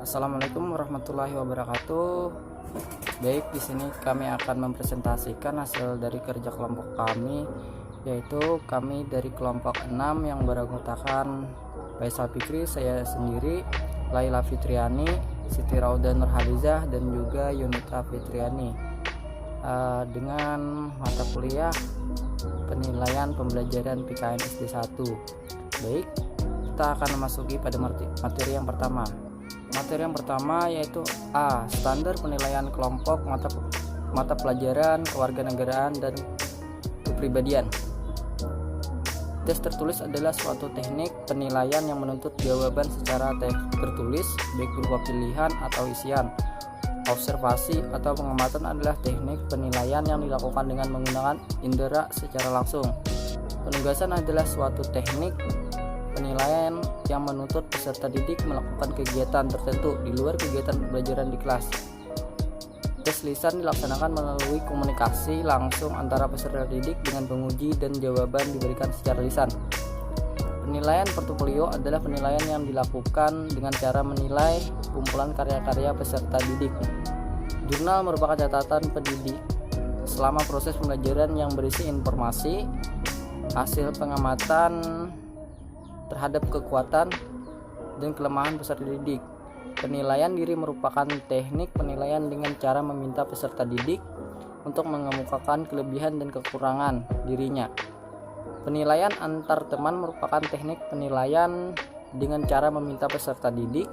Assalamualaikum warahmatullahi wabarakatuh. Baik, di sini kami akan mempresentasikan hasil dari kerja kelompok kami, yaitu kami dari kelompok 6 yang beranggotakan Faisal Fikri, saya sendiri, Laila Fitriani, Siti Rauda Nurhalizah, dan juga Yunita Fitriani, dengan mata kuliah penilaian pembelajaran PKN SD 1. Baik, kita akan memasuki pada materi yang pertama. Materi yang pertama yaitu A. Standar penilaian kelompok mata pelajaran kewarganegaraan dan kepribadian. Tes tertulis adalah suatu teknik penilaian yang menuntut jawaban secara tertulis, baik berupa pilihan atau isian. Observasi atau pengamatan adalah teknik penilaian yang dilakukan dengan menggunakan indera secara langsung. Penugasan adalah suatu teknik penilaian yang menuntut peserta didik melakukan kegiatan tertentu di luar kegiatan pembelajaran di kelas. Tes lisan dilaksanakan melalui komunikasi langsung antara peserta didik dengan penguji dan jawaban diberikan secara lisan. Penilaian portofolio adalah penilaian yang dilakukan dengan cara menilai kumpulan karya-karya peserta didik. Jurnal merupakan catatan pendidik selama proses pembelajaran yang berisi informasi, hasil pengamatan terhadap kekuatan dan kelemahan peserta didik. Penilaian diri merupakan teknik penilaian dengan cara meminta peserta didik untuk mengemukakan kelebihan dan kekurangan dirinya. Penilaian antar teman merupakan teknik penilaian dengan cara meminta peserta didik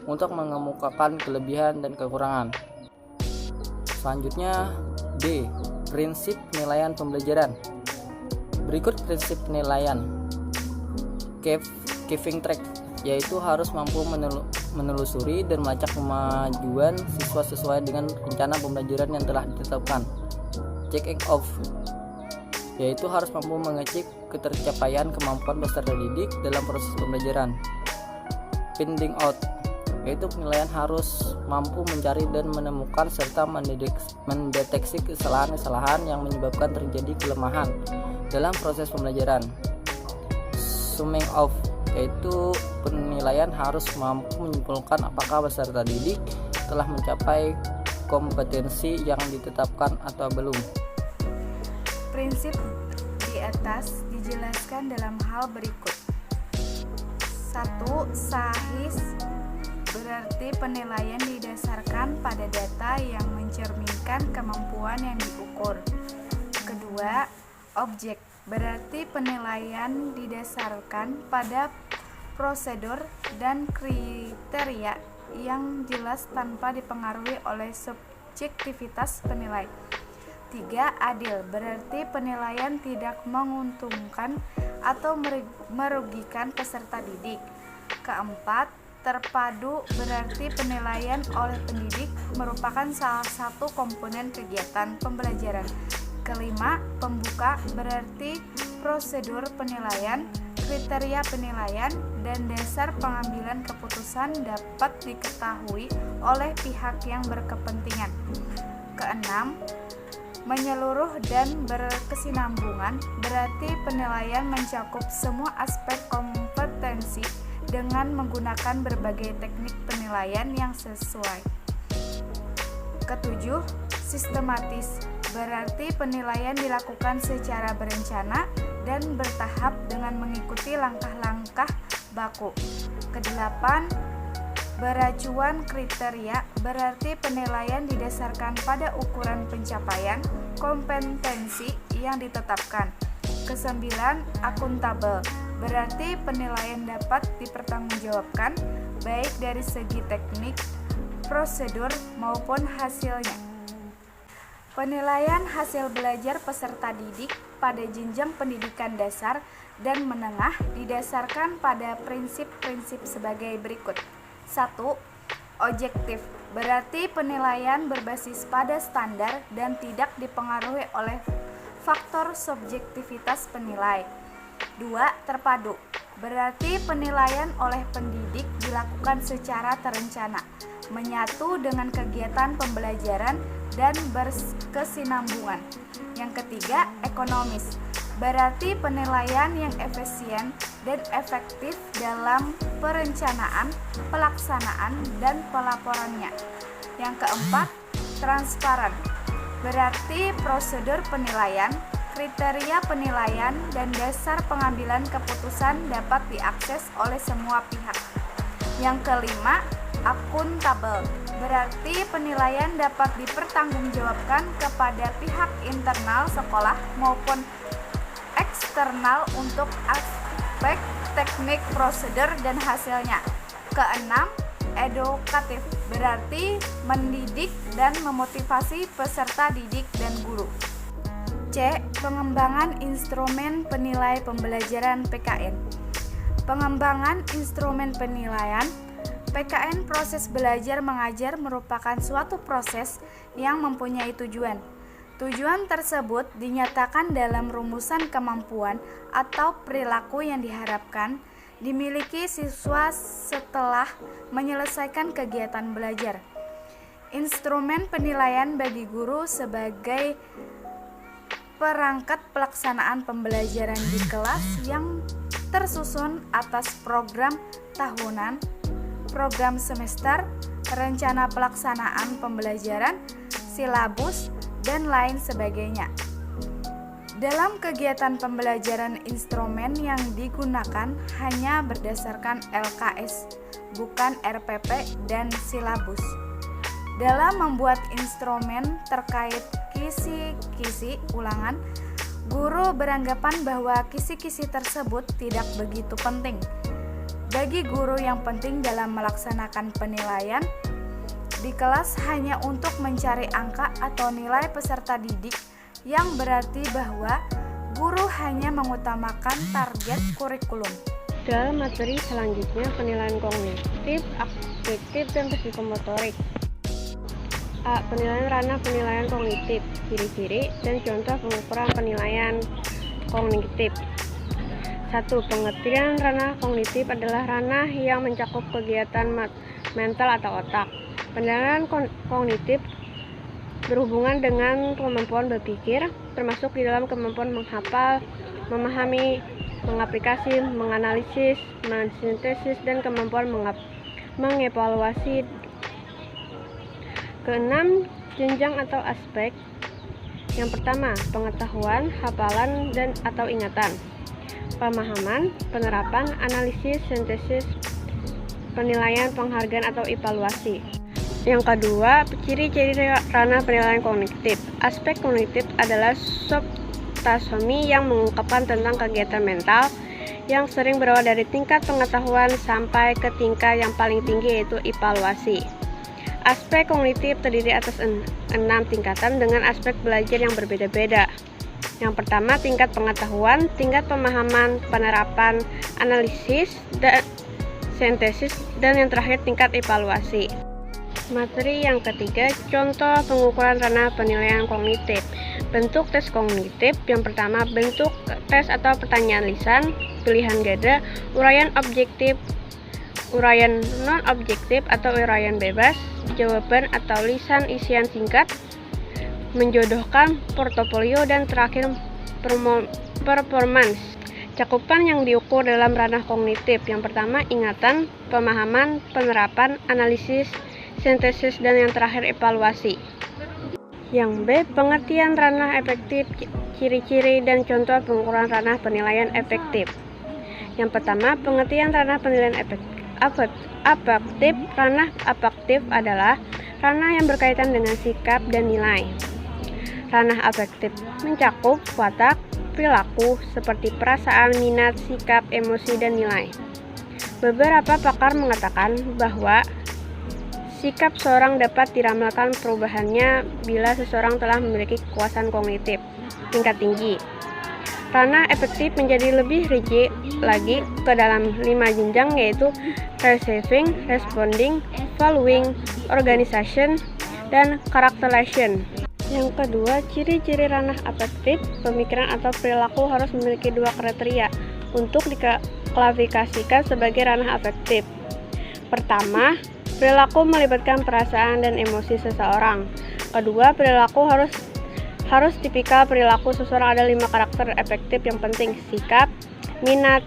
untuk mengemukakan kelebihan dan kekurangan. Selanjutnya D. Prinsip penilaian pembelajaran. Berikut prinsip penilaian. Keeping track, yaitu harus mampu menelusuri dan melacak kemajuan siswa sesuai dengan rencana pembelajaran yang telah ditetapkan. Checking off, yaitu harus mampu mengecek ketercapaian kemampuan peserta didik dalam proses pembelajaran. Finding out, yaitu penilaian harus mampu mencari dan menemukan serta mendeteksi kesalahan-kesalahan yang menyebabkan terjadi kelemahan dalam proses pembelajaran. Summing off, yaitu penilaian harus mampu menyimpulkan apakah peserta didik telah mencapai kompetensi yang ditetapkan atau belum. Prinsip di atas dijelaskan dalam hal berikut. 1. Sahih, berarti penilaian didasarkan pada data yang mencerminkan kemampuan yang diukur. Kedua, objek, berarti penilaian didasarkan pada prosedur dan kriteria yang jelas tanpa dipengaruhi oleh subjektivitas penilai. 3. Adil, berarti penilaian tidak menguntungkan atau merugikan peserta didik. Keempat, terpadu, berarti penilaian oleh pendidik merupakan salah satu komponen kegiatan pembelajaran. Kelima, pembuka, berarti prosedur penilaian, kriteria penilaian, dan dasar pengambilan keputusan dapat diketahui oleh pihak yang berkepentingan. Keenam, menyeluruh dan berkesinambungan, berarti penilaian mencakup semua aspek kompetensi dengan menggunakan berbagai teknik penilaian yang sesuai. Ketujuh, sistematis, berarti penilaian dilakukan secara berencana dan bertahap dengan mengikuti langkah-langkah baku. Kedelapan, beracuan kriteria, berarti penilaian didasarkan pada ukuran pencapaian kompetensi yang ditetapkan. Kesembilan, akuntabel, berarti penilaian dapat dipertanggungjawabkan baik dari segi teknik, prosedur maupun hasilnya. Penilaian hasil belajar peserta didik pada jenjang pendidikan dasar dan menengah didasarkan pada prinsip-prinsip sebagai berikut. 1. Objektif, berarti penilaian berbasis pada standar dan tidak dipengaruhi oleh faktor subjektivitas penilai. 2. Terpadu, berarti penilaian oleh pendidik dilakukan secara terencana, menyatu dengan kegiatan pembelajaran dan berkesinambungan. Yang ketiga, ekonomis, berarti penilaian yang efisien dan efektif dalam perencanaan, pelaksanaan, dan pelaporannya. Yang keempat, transparan. Berarti prosedur penilaian, kriteria penilaian, dan dasar pengambilan keputusan dapat diakses oleh semua pihak. Yang kelima, akuntabel. Berarti penilaian dapat dipertanggungjawabkan kepada pihak internal sekolah maupun eksternal untuk aspek teknik, prosedur, dan hasilnya. Keenam, edukatif. Berarti mendidik dan memotivasi peserta didik dan guru. C. Pengembangan instrumen penilai pembelajaran PKN. Pengembangan instrumen penilaian PKN proses belajar mengajar merupakan suatu proses yang mempunyai tujuan. Tujuan tersebut dinyatakan dalam rumusan kemampuan atau perilaku yang diharapkan dimiliki siswa setelah menyelesaikan kegiatan belajar. Instrumen penilaian bagi guru sebagai perangkat pelaksanaan pembelajaran di kelas yang tersusun atas program tahunan, program semester, rencana pelaksanaan pembelajaran, silabus, dan lain sebagainya. Dalam kegiatan pembelajaran, instrumen yang digunakan hanya berdasarkan LKS, bukan RPP dan silabus. Dalam membuat instrumen terkait kisi-kisi ulangan, guru beranggapan bahwa kisi-kisi tersebut tidak begitu penting. Bagi guru yang penting dalam melaksanakan penilaian di kelas hanya untuk mencari angka atau nilai peserta didik, yang berarti bahwa guru hanya mengutamakan target kurikulum. Dalam materi selanjutnya, penilaian kognitif, afektif, dan psikomotorik. A. Penilaian ranah penilaian kognitif, ciri-ciri dan contoh pengukuran penilaian kognitif. 1. Pengertian ranah kognitif adalah ranah yang mencakup kegiatan mental atau otak. Penilaian kognitif berhubungan dengan kemampuan berpikir, termasuk di dalam kemampuan menghafal, memahami, mengaplikasi, menganalisis, mensintesis, dan kemampuan mengevaluasi. Keenam, jenjang atau aspek. Yang pertama, pengetahuan, hafalan, dan atau ingatan. Pemahaman, penerapan, analisis, sintesis, penilaian, penghargaan atau evaluasi. Yang kedua, ciri-ciri ranah penilaian kognitif. Aspek kognitif adalah subtaxonomi yang mengungkapkan tentang kegiatan mental yang sering berawal dari tingkat pengetahuan sampai ke tingkat yang paling tinggi, yaitu evaluasi. Aspek kognitif terdiri atas 6 tingkatan dengan aspek belajar yang berbeda-beda. Yang pertama, tingkat pengetahuan, tingkat pemahaman, penerapan, analisis, dan sintesis, dan yang terakhir tingkat evaluasi. Materi yang ketiga, contoh pengukuran ranah penilaian kognitif. Bentuk tes kognitif. Yang pertama, bentuk tes atau pertanyaan lisan, pilihan ganda, uraian objektif, uraian non-objektif atau uraian bebas, jawaban atau lisan isian singkat, menjodohkan, portofolio, dan terakhir performance. Cakupan yang diukur dalam ranah kognitif. Yang pertama, ingatan, pemahaman, penerapan, analisis, sintesis, dan yang terakhir evaluasi. Yang B, pengertian ranah efektif, ciri-ciri dan contoh pengukuran ranah penilaian efektif. Yang pertama, pengertian ranah penilaian efektif. Ranah afektif adalah ranah yang berkaitan dengan sikap dan nilai. Ranah afektif mencakup watak, perilaku seperti perasaan, minat, sikap, emosi, dan nilai. Beberapa pakar mengatakan bahwa sikap seorang dapat diramalkan perubahannya bila seseorang telah memiliki kekuasaan kognitif tingkat tinggi. Ranah efektif menjadi lebih rinci lagi ke dalam 5 jenjang, yaitu receiving, responding, following, organization, dan characterization. Yang kedua, ciri-ciri ranah afektif, pemikiran atau perilaku harus memiliki 2 kriteria untuk diklasifikasikan sebagai ranah afektif. Pertama, perilaku melibatkan perasaan dan emosi seseorang. Kedua, perilaku harus tipikal perilaku seseorang. Ada 5 karakter efektif yang penting: sikap, minat,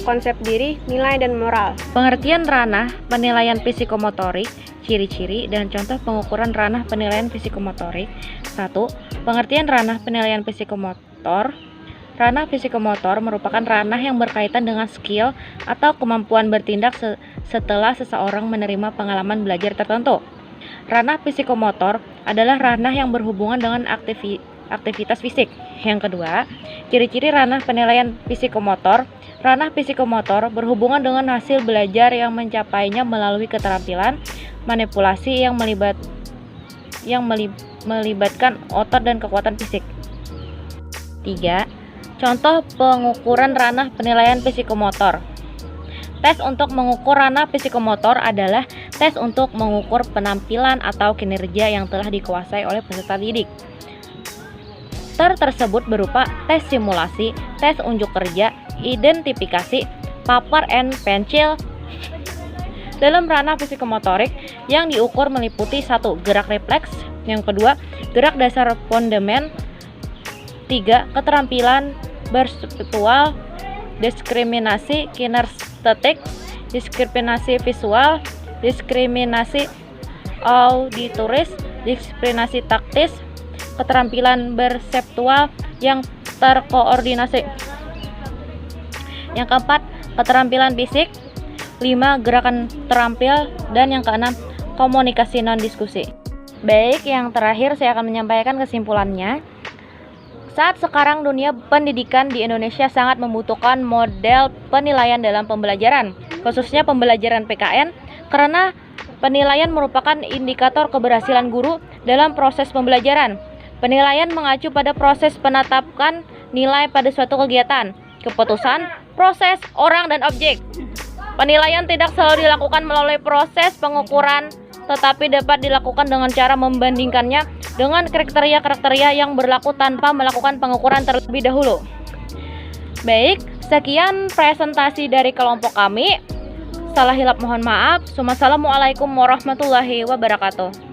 konsep diri, nilai, dan moral. Pengertian ranah penilaian psikomotorik, ciri-ciri dan contoh pengukuran ranah penilaian psikomotorik. 1. Pengertian ranah penilaian psikomotor. Ranah psikomotor merupakan ranah yang berkaitan dengan skill atau kemampuan bertindak setelah seseorang menerima pengalaman belajar tertentu. Ranah psikomotor adalah ranah yang berhubungan dengan aktivitas fisik. Yang kedua, ciri-ciri ranah penilaian psikomotor. Ranah psikomotor berhubungan dengan hasil belajar yang mencapainya melalui keterampilan manipulasi yang melibatkan otot dan kekuatan fisik. 3. Contoh pengukuran ranah penilaian psikomotor. Tes untuk mengukur ranah psikomotor adalah tes untuk mengukur penampilan atau kinerja yang telah dikuasai oleh peserta didik. Tersebut berupa tes simulasi, tes unjuk kerja, identifikasi, paper and pencil. Dalam ranah psikomotorik yang diukur meliputi 1. Gerak refleks. Yang kedua, gerak dasar fondamen. 3. Keterampilan bersepitual, diskriminasi kinestetik, diskriminasi visual, diskriminasi auditoris, diskriminasi taktis, keterampilan berseptual yang terkoordinasi. Yang keempat, keterampilan fisik. 5. Gerakan terampil. Dan yang keenam, komunikasi non-diskusi. Baik, yang terakhir saya akan menyampaikan kesimpulannya. Saat sekarang dunia pendidikan di Indonesia sangat membutuhkan model penilaian dalam pembelajaran, khususnya pembelajaran PKN, karena penilaian merupakan indikator keberhasilan guru dalam proses pembelajaran. Penilaian mengacu pada proses penetapan nilai pada suatu kegiatan, keputusan, proses, orang, dan objek. Penilaian tidak selalu dilakukan melalui proses pengukuran, tetapi dapat dilakukan dengan cara membandingkannya dengan kriteria-kriteria yang berlaku tanpa melakukan pengukuran terlebih dahulu. Baik, sekian presentasi dari kelompok kami. Salah hilap mohon maaf. Wassalamualaikum warahmatullahi wabarakatuh.